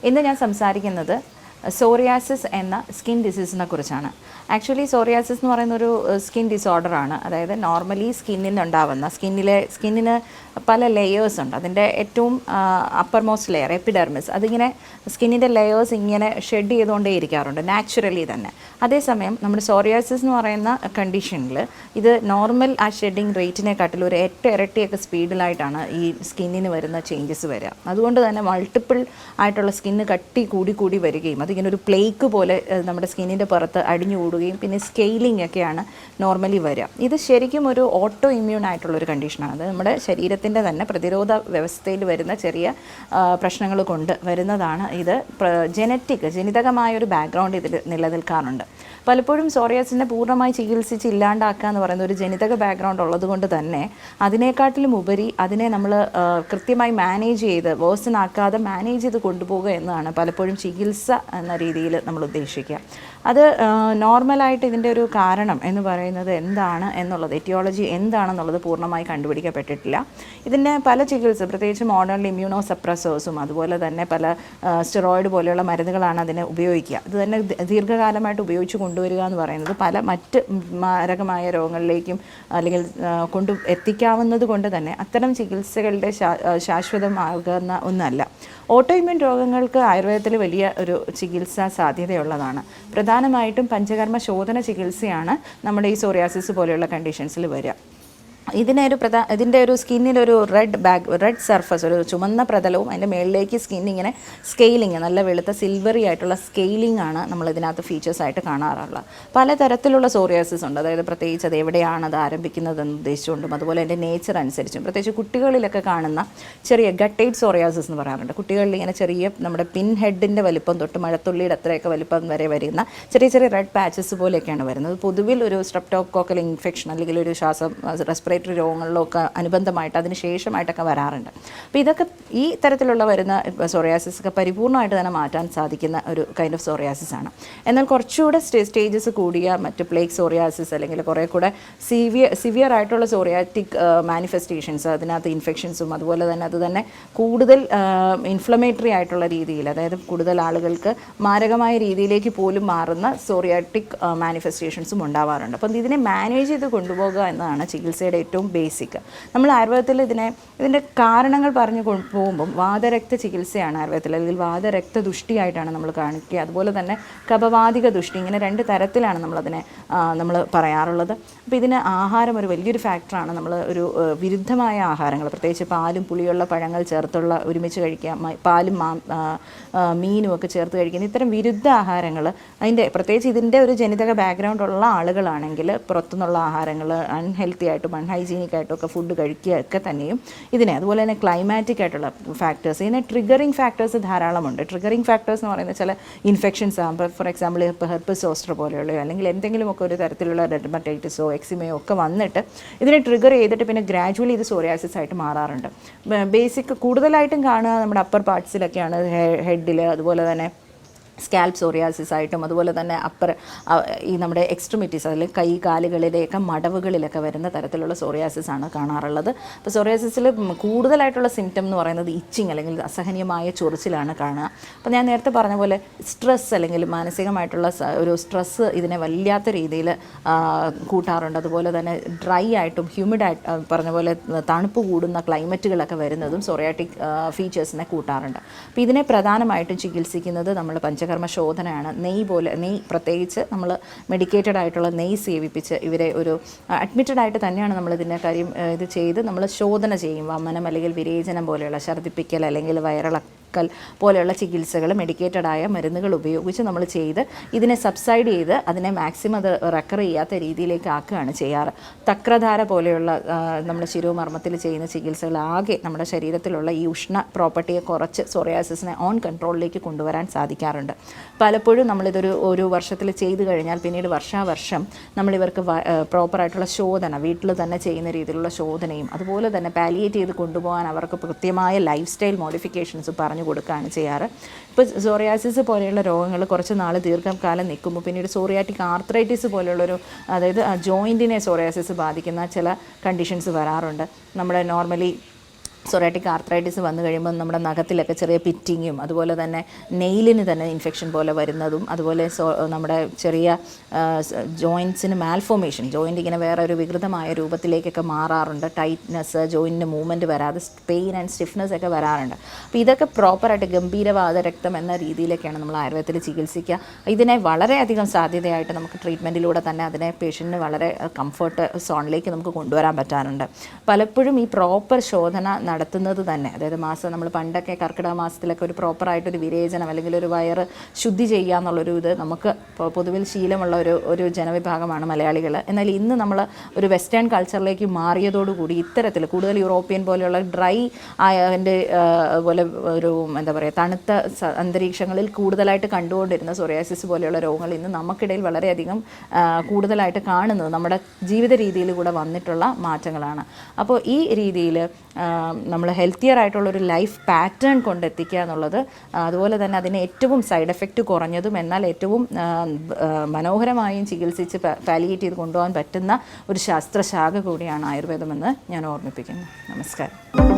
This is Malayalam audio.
ഇന്ന് ഞാൻ സംസാരിക്കുന്നത് സോറിയാസിസ് എന്ന സ്കിൻ ഡിസീസിനെ കുറിച്ചാണ്. ആക്ച്വലി സോറിയാസിസ് എന്ന് പറയുന്ന ഒരു സ്കിൻ ഡിസോർഡറാണ്. അതായത് നോർമലി സ്കിന്നിനുണ്ടാവുന്ന സ്കിന്നിന് പല ലെയേഴ്സ് ഉണ്ട്. അതിൻ്റെ ഏറ്റവും അപ്പർ മോസ്റ്റ് ലെയർ എപ്പിഡെർമിസ്, അതിങ്ങനെ സ്കിന്നിൻ്റെ ലെയേഴ്സ് ഇങ്ങനെ ഷെഡ് ചെയ്തുകൊണ്ടേ ഇരിക്കാറുണ്ട് നാച്ചുറലി തന്നെ. അതേസമയം നമ്മുടെ സോറിയാസിസ് എന്ന് പറയുന്ന കണ്ടീഷനിൽ ഇത് നോർമൽ ആ ഷെഡിങ് റേറ്റിനെക്കാട്ടിൽ ഒരു 8 ഇരട്ടിയൊക്കെ സ്പീഡിലായിട്ടാണ് ഈ സ്കിന്നിന് വരുന്ന ചേഞ്ചസ് വരിക. അതുകൊണ്ട് തന്നെ മൾട്ടിപ്പിൾ ആയിട്ടുള്ള സ്കിന്ന് കട്ടി കൂടി വരികയും അതിങ്ങനെ ഒരു പ്ലേക്ക് പോലെ നമ്മുടെ സ്കിന്നിൻ്റെ പുറത്ത് അടിഞ്ഞു കൂടുകയും പിന്നെ സ്കെയിലിംഗ് ഒക്കെയാണ് നോർമലി വരിക. ഇത് ശരിക്കും ഒരു ഓട്ടോ ഇമ്മ്യൂൺ ആയിട്ടുള്ളൊരു കണ്ടീഷനാണ്. അത് നമ്മുടെ ശരീരത്തിൻ്റെ തന്നെ പ്രതിരോധ വ്യവസ്ഥയിൽ വരുന്ന ചെറിയ പ്രശ്നങ്ങൾ കൊണ്ട് വരുന്നതാണ്. ഇത് ജനിതകമായൊരു ബാക്ക്ഗ്രൗണ്ട് ഇതിൽ നിലനിൽക്കാറുണ്ട്. പലപ്പോഴും സോറിയാസിനെ പൂർണ്ണമായി ചികിത്സിച്ച് ഇല്ലാണ്ടാക്കുക എന്ന് പറയുന്ന ഒരു ജനിതക ബാക്ക്ഗ്രൗണ്ട് ഉള്ളത് കൊണ്ട് തന്നെ അതിനേക്കാട്ടിലും ഉപരി അതിനെ നമ്മൾ കൃത്യമായി മാനേജ് ചെയ്ത് വേഴ്സനാക്കാതെ മാനേജ് ചെയ്ത് കൊണ്ടുപോകുക എന്നതാണ് പലപ്പോഴും ചികിത്സ എന്ന രീതിയിൽ നമ്മൾ ഉദ്ദേശിക്കുക. അത് നോർമലായിട്ട് ഇതിൻ്റെ ഒരു കാരണം എന്ന് പറയുന്നത് എന്താണ് എന്നുള്ളത്, എറ്റിയോളജി എന്താണെന്നുള്ളത് പൂർണ്ണമായി കണ്ടുപിടിക്കപ്പെട്ടിട്ടില്ല. ഇതിൻ്റെ പല ചികിത്സ, പ്രത്യേകിച്ച് മോഡേൺ ഇമ്മ്യൂണോ സപ്രസേഴ്സും അതുപോലെ തന്നെ പല സ്റ്റെറോയിഡ് പോലെയുള്ള മരുന്നുകളാണ് അതിനെ ഉപയോഗിക്കുക. ഇത് തന്നെ ദീർഘകാലമായിട്ട് ഉപയോഗിച്ച് കൊണ്ടുവരിക എന്ന് പറയുന്നത് പല മറ്റ് മാരകമായ രോഗങ്ങളിലേക്കും അല്ലെങ്കിൽ എത്തിക്കാവുന്നത് കൊണ്ട് തന്നെ അത്തരം ചികിത്സകളുടെ ശാശ്വതമാകുന്ന ഒന്നല്ല. ഓട്ടോ ഇമ്മ്യൂൺ രോഗങ്ങൾക്ക് ആയുർവേദത്തിൽ വലിയ ഒരു ചികിത്സാ സാധ്യതയുള്ളതാണ്. പ്രധാനമായിട്ടും പഞ്ചകർമ്മ ശോധന ചികിത്സയാണ് നമ്മുടെ ഈ സോറിയാസിസ് പോലെയുള്ള കണ്ടീഷൻസിൽ വരിക. ഇതിൻ്റെ ഒരു സ്കിന്നിലൊരു റെഡ് സർഫസ്, ഒരു ചുമന്ന പ്രതലവും അതിൻ്റെ മുകളിലേക്ക് സ്കിന്നിങ്ങനെ സ്കെയിലിങ്, നല്ല വെളുത്ത സിൽവറി ആയിട്ടുള്ള സ്കെയിലിംഗ് ആണ് നമ്മൾ ഇതിനകത്ത് ഫീച്ചേഴ്സായിട്ട് കാണാറുള്ളത്. പലതരത്തിലുള്ള സോറിയാസിസ് ഉണ്ട്. അതായത് പ്രത്യേകിച്ച് അത് എവിടെയാണ് അത് ആരംഭിക്കുന്നതെന്ന് ഉദ്ദേശിച്ചുകൊണ്ടും അതുപോലെ അതിൻ്റെ നേച്ചർ അനുസരിച്ചും, പ്രത്യേകിച്ച് കുട്ടികളിലൊക്കെ കാണുന്ന ചെറിയ ഗട്ടേഡ് സോറിയാസിസ് എന്ന് പറയാറുണ്ട്. കുട്ടികളിൽ ഇങ്ങനെ ചെറിയ നമ്മുടെ പിൻ ഹെഡിൻ്റെ വലിപ്പം തൊട്ട് മഴത്തുള്ളിയുടെ അത്രയൊക്കെ വലിപ്പം വരെ വരുന്ന ചെറിയ റെഡ് പാച്ചസ് പോലെയൊക്കെയാണ് വരുന്നത്. പൊതുവിൽ ഒരു സ്ട്രെപ്റ്റോകോക്കൽ ഇൻഫെക്ഷൻ അല്ലെങ്കിൽ ഒരു റെസ്പിറേറ്ററി രോഗങ്ങളിലൊക്കെ അനുബന്ധമായിട്ട് അതിന് ശേഷമായിട്ടൊക്കെ വരാറുണ്ട്. അപ്പോൾ ഇതൊക്കെ ഈ തരത്തിലുള്ള വരുന്ന സോറിയാസിസ് ഒക്കെ പരിപൂർണ്ണമായിട്ട് തന്നെ മാറ്റാൻ സാധിക്കുന്ന ഒരു കൈൻഡ് ഓഫ് സോറിയാസിസ് ആണ്. എന്നാൽ കുറച്ചുകൂടെ സ്റ്റേജസ് കൂടിയ മറ്റ് പ്ലേഗ് സോറിയാസിസ് അല്ലെങ്കിൽ കുറേ കൂടെ സിവിയർ ആയിട്ടുള്ള സോറിയാറ്റിക് മാനിഫെസ്റ്റേഷൻസ്, അതിനകത്ത് ഇൻഫെക്ഷൻസും അതുപോലെ തന്നെ അത് തന്നെ കൂടുതൽ ഇൻഫ്ലമേറ്ററി ആയിട്ടുള്ള രീതിയിൽ, അതായത് കൂടുതൽ ആളുകൾക്ക് മാരകമായ രീതിയിലേക്ക് പോലും മാറുന്ന സോറിയാറ്റിക് മാനിഫെസ്റ്റേഷൻസും ഉണ്ടാവാറുണ്ട്. അപ്പം ഇതിനെ മാനേജ് ചെയ്ത് കൊണ്ടുപോകുക എന്നതാണ് ചികിത്സയുടെ ഏറ്റവും ബേസിക്. നമ്മൾ ആയുർവേദത്തിൽ ഇതിൻ്റെ കാരണങ്ങൾ പറഞ്ഞു പോകുമ്പം വാതരക്ത ചികിത്സയാണ് ആയുർവേദത്തിൽ, അല്ലെങ്കിൽ വാതരക്ത ദുഷ്ടിയായിട്ടാണ് നമ്മൾ കാണിക്കുക. അതുപോലെ തന്നെ കപവാതിക ദുഷ്ടി, ഇങ്ങനെ 2 തരത്തിലാണ് നമ്മൾ പറയാറുള്ളത്. അപ്പോൾ ഇതിന് ആഹാരം ഒരു വലിയൊരു ഫാക്ടറാണ്. നമ്മൾ ഒരു വിരുദ്ധമായ ആഹാരങ്ങൾ, പ്രത്യേകിച്ച് പാലും പുളിയുള്ള പഴങ്ങൾ ചേർത്തുള്ള ഒരുമിച്ച് കഴിക്കുക, പാലും മീനും ഒക്കെ ചേർത്ത് കഴിക്കുന്ന ഇത്തരം വിരുദ്ധ ആഹാരങ്ങൾ, പ്രത്യേകിച്ച് ഇതിൻ്റെ ഒരു ജനിതക ബാക്ക്ഗ്രൗണ്ട് ഉള്ള ആളുകളാണെങ്കിൽ പുറത്തുനിന്നുള്ള ആഹാരങ്ങൾ അൺഹെൽത്തി ആയിട്ടും അൺഹൈജീനിക് ആയിട്ടും ഒക്കെ ഫുഡ് കഴിക്കുകയൊക്കെ തന്നെയും അതുപോലെ തന്നെ ക്ലൈമാറ്റിക് ആയിട്ടുള്ള ഫാക്ടേഴ്സ്, ഇതിനെ ട്രിഗറിങ് ഫാക്ടേഴ്സ് ധാരാളമുണ്ട്. ട്രിഗറിങ് ഫാക്ടേഴ്സ് എന്ന് പറയുന്നത് ചില ഇൻഫെക്ഷൻസ് ആകുമ്പോൾ, ഫോർ എക്സാമ്പിൾ ഹെർപ്പസ് സോസ്റ്റർ പോലെയുള്ളയോ അല്ലെങ്കിൽ എന്തെങ്കിലുമൊക്കെ ഒരു തരത്തിലുള്ള ഡെർമറ്റൈറ്റിസോ എക്സിമയോ ഒക്കെ വന്നിട്ട് ഇതിനെ ട്രിഗർ ചെയ്തിട്ട് പിന്നെ ഗ്രാജുവലി ഇത് സോറിയാസിസ് ആയിട്ട് മാറാറുണ്ട്. ബേസിക് കൂടുതലായിട്ടും കാണുക നമ്മുടെ അപ്പർ പാർട്സിലൊക്കെയാണ്, ഹെഡിൽ, അതുപോലെ തന്നെ സ്കാൽപ്പ് സോറിയാസിസ് ആയിട്ടും അതുപോലെ തന്നെ ഈ നമ്മുടെ എക്സ്ട്രിമിറ്റീസ്, അതിൽ കൈ കാലുകളിലെയൊക്കെ മടവുകളിലൊക്കെ വരുന്ന തരത്തിലുള്ള സോറിയാസിസ് ആണ് കാണാറുള്ളത്. അപ്പോൾ സോറിയാസിസിൽ കൂടുതലായിട്ടുള്ള സിംറ്റം എന്ന് പറയുന്നത് ഇച്ചിങ് അല്ലെങ്കിൽ അസഹനീയമായ ചൊറിച്ചിലാണ് കാണുക. അപ്പോൾ ഞാൻ നേരത്തെ പറഞ്ഞ പോലെ സ്ട്രെസ് അല്ലെങ്കിൽ മാനസികമായിട്ടുള്ള ഒരു സ്ട്രെസ്സ് ഇതിനെ വല്ലാത്ത രീതിയിൽ കൂട്ടാറുണ്ട്. അതുപോലെ തന്നെ ഡ്രൈ ആയിട്ടും ഹ്യൂമിഡായിട്ട് പറഞ്ഞ പോലെ തണുപ്പ് കൂടുന്ന ക്ലൈമറ്റുകളൊക്കെ വരുന്നതും സോറിയാറ്റിക് ഫീച്ചേഴ്സിനെ കൂട്ടാറുണ്ട്. അപ്പോൾ ഇതിനെ പ്രധാനമായിട്ടും ചികിത്സിക്കുന്നത് നമ്മൾ പഞ്ചകർമ്മ ശോധനയാണ്. നെയ്യ് പ്രത്യേകിച്ച് നമ്മൾ മെഡിക്കേറ്റഡ് ആയിട്ടുള്ള നെയ്യ് സേവിപ്പിച്ച് ഇവരെ ഒരു അഡ്മിറ്റഡ് ആയിട്ട് തന്നെയാണ് നമ്മൾ ഇതിൻ്റെ കാര്യം ഇത് ചെയ്ത് നമ്മൾ ശോധന ചെയ്യും. വമനം അല്ലെങ്കിൽ വിരേചനം പോലെയുള്ള ഛർദ്ദിപ്പിക്കൽ അല്ലെങ്കിൽ വയറിളക്കം പോലെയുള്ള ചികിത്സകൾ മെഡിക്കേറ്റഡായ മരുന്നുകൾ ഉപയോഗിച്ച് നമ്മൾ ചെയ്ത് ഇതിനെ സബ്സൈഡ് ചെയ്ത് അതിനെ മാക്സിമം അത് റെക്കർ ചെയ്യാത്ത രീതിയിലേക്ക് ആക്കുകയാണ് ചെയ്യാറ്. തക്രധാര പോലെയുള്ള നമ്മുടെ ശിരോമർമ്മത്തിൽ ചെയ്യുന്ന ചികിത്സകൾ ആകെ നമ്മുടെ ശരീരത്തിലുള്ള ഈ ഉഷ്ണ പ്രോപ്പർട്ടിയെ കുറച്ച് സോറിയാസിസിനെ ഓൺ കൺട്രോളിലേക്ക് കൊണ്ടുവരാൻ സാധിക്കാറുണ്ട്. പലപ്പോഴും ഒരു വർഷത്തിൽ ചെയ്തു കഴിഞ്ഞാൽ പിന്നീട് വർഷാവർഷം നമ്മളിവർക്ക് പ്രോപ്പറായിട്ടുള്ള ശോധന വീട്ടിൽ തന്നെ ചെയ്യുന്ന രീതിയിലുള്ള ശോധനയും അതുപോലെ തന്നെ പാലിയേറ്റ് ചെയ്ത് കൊണ്ടുപോകാൻ അവർക്ക് കൃത്യമായ ലൈഫ് സ്റ്റൈൽ മോഡിഫിക്കേഷൻസ് പറഞ്ഞു കൊടുക്കുകയാണ് ചെയ്യാറ്. ഇപ്പോൾ സോറിയാസിസ് പോലെയുള്ള രോഗങ്ങൾ കുറച്ച് നാൾ ദീർഘകാലം നിൽക്കുമ്പോൾ പിന്നീട് സോറിയാറ്റിക് ആർത്രൈറ്റിസ് പോലെയുള്ളൊരു, അതായത് ജോയിൻറ്റിനെ സോറിയാസിസ് ബാധിക്കുന്ന ചില കണ്ടീഷൻസ് വരാറുണ്ട്. നമ്മുടെ നോർമലി സൊറാറ്റിക് ആർത്രൈറ്റിസ് വന്നു കഴിയുമ്പോൾ നമ്മുടെ നഖത്തിലൊക്കെ ചെറിയ പിറ്റിങ്ങും അതുപോലെ തന്നെ നെയിലിന് തന്നെ ഇൻഫെക്ഷൻ പോലെ വരുന്നതും അതുപോലെ നമ്മുടെ ചെറിയ ജോയിൻസിന് മാൽഫോർമേഷൻ, ജോയിൻ്റ് ഇങ്ങനെ വേറെ ഒരു വികൃതമായ രൂപത്തിലേക്കൊക്കെ മാറാറുണ്ട്, ടൈറ്റ്നെസ്, ജോയിൻറ്റിന് മൂവ്മെൻറ്റ് വരാതെ പെയിൻ ആൻഡ് സ്റ്റിഫ്നെസ് ഒക്കെ വരാറുണ്ട്. അപ്പോൾ ഇതൊക്കെ പ്രോപ്പറായിട്ട് ഗംഭീരവാദ രക്തം എന്ന രീതിയിലൊക്കെയാണ് നമ്മൾ ആയുർവേദത്തിൽ ചികിത്സിക്കുക. ഇതിനെ വളരെയധികം സാധ്യതയായിട്ട് നമുക്ക് ട്രീറ്റ്മെൻറ്റിലൂടെ തന്നെ അതിനെ പേഷ്യൻറ്റിന് വളരെ കംഫർട്ട് സോണിലേക്ക് നമുക്ക് കൊണ്ടുവരാൻ പറ്റാറുണ്ട്. പലപ്പോഴും ഈ പ്രോപ്പർ ശോധന നടത്തുന്നത് തന്നെ, അതായത് മാസം നമ്മൾ പണ്ടൊക്കെ കർക്കിടക മാസത്തിലൊക്കെ ഒരു പ്രോപ്പറായിട്ടൊരു വിരേചനം അല്ലെങ്കിൽ ഒരു വയറ് ശുദ്ധി ചെയ്യുക എന്നുള്ളൊരു ഇത് നമുക്ക് പൊതുവിൽ ശീലമുള്ള ഒരു ജനവിഭാഗമാണ് മലയാളികൾ. എന്നാൽ ഇന്ന് നമ്മൾ ഒരു വെസ്റ്റേൺ കൾച്ചറിലേക്ക് മാറിയതോടുകൂടി ഇത്തരത്തിൽ കൂടുതൽ യൂറോപ്യൻ പോലെയുള്ള ഡ്രൈ ആയതിൻ്റെ അതുപോലെ ഒരു എന്താ പറയുക തണുത്ത അന്തരീക്ഷങ്ങളിൽ കൂടുതലായിട്ട് കണ്ടുകൊണ്ടിരുന്ന സോറിയാസിസ് പോലെയുള്ള രോഗങ്ങൾ ഇന്ന് നമുക്കിടയിൽ വളരെയധികം കൂടുതലായിട്ട് കാണുന്നത് നമ്മുടെ ജീവിത രീതിയിൽ കൂടെ വന്നിട്ടുള്ള മാറ്റങ്ങളാണ്. അപ്പോൾ ഈ രീതിയിൽ നമ്മൾ ഹെൽത്തിയർ ആയിട്ടുള്ളൊരു ലൈഫ് പാറ്റേൺ കൊണ്ടെത്തിക്കുക എന്നുള്ളത്, അതുപോലെ തന്നെ അതിന് ഏറ്റവും സൈഡ് എഫക്റ്റ് കുറഞ്ഞതും എന്നാൽ ഏറ്റവും മനോഹരമായും ചികിത്സിച്ച് പാലിയേറ്റ് ചെയ്ത് കൊണ്ടുപോകാൻ പറ്റുന്ന ഒരു ശാസ്ത്രശാഖ കൂടിയാണ് ആയുർവേദമെന്ന് ഞാൻ ഓർമ്മിപ്പിക്കുന്നു. നമസ്കാരം.